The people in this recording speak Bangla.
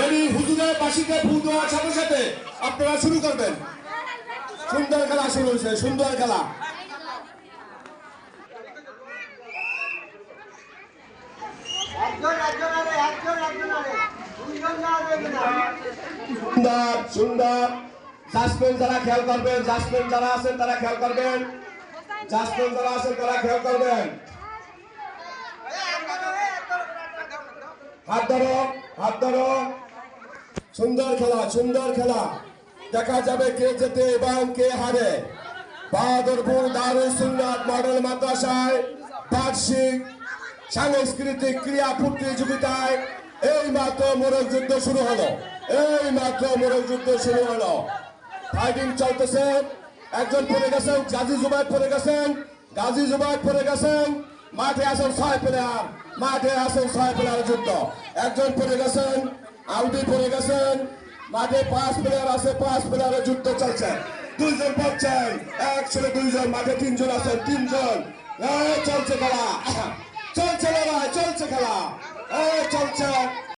রেডি হুজুরের বাঁশিতে ফু দেওয়ার সাথে সাথে আপনারা শুরু করবেন। সুন্দর খেলা শুরু হয়েছে, সুন্দর খেলা। সুন্দর সুন্দর। জাসমেন্ট যারা খেয়াল করবেন, জাসমেন্ট যারা আছেন তারা খেয়াল করবেন, জাসমেন্ট যারা আছেন তারা খেয়াল করবেন। হাত ধরো, হাত ধরো। সুন্দর খেলা, সুন্দর খেলা। দেখা যাবে কে জেতে এবং কে হারে। বাহাদুরপুর দারুল সুন্নাত মডেল মাদ্রাসায় বার্ষিক সাংস্কৃতিক ক্রীড়া প্রতিযোগিতায় এই মাত্র মোরগ যুদ্ধ শুরু হলো, এই মাত্র মোরগ যুদ্ধ শুরু হলো। ফাইটিং চলতেছে। একজন পড়ে গেছেন, গাজী জুবাইর পড়ে গেছেন, গাজী জুবাইর পড়ে গেছেন। মাঠে আছেন 6 প্লেয়ার, মাঠে আছেন 6 প্লেয়ার যুদ্ধ। একজন পড়ে গেছেন, আউডি পড়ে গেছেন। মাঠে 5 প্লেয়ার আছে, 5 প্লেয়ারের যুদ্ধ চলছে। 2 জন পড়ছেন, এক ছেলে 2 জন, মাঠে 3 জন আছেন, 3 জন। চলছে খেলা, চলছে লড়াই, চলছে খেলা, চলছে।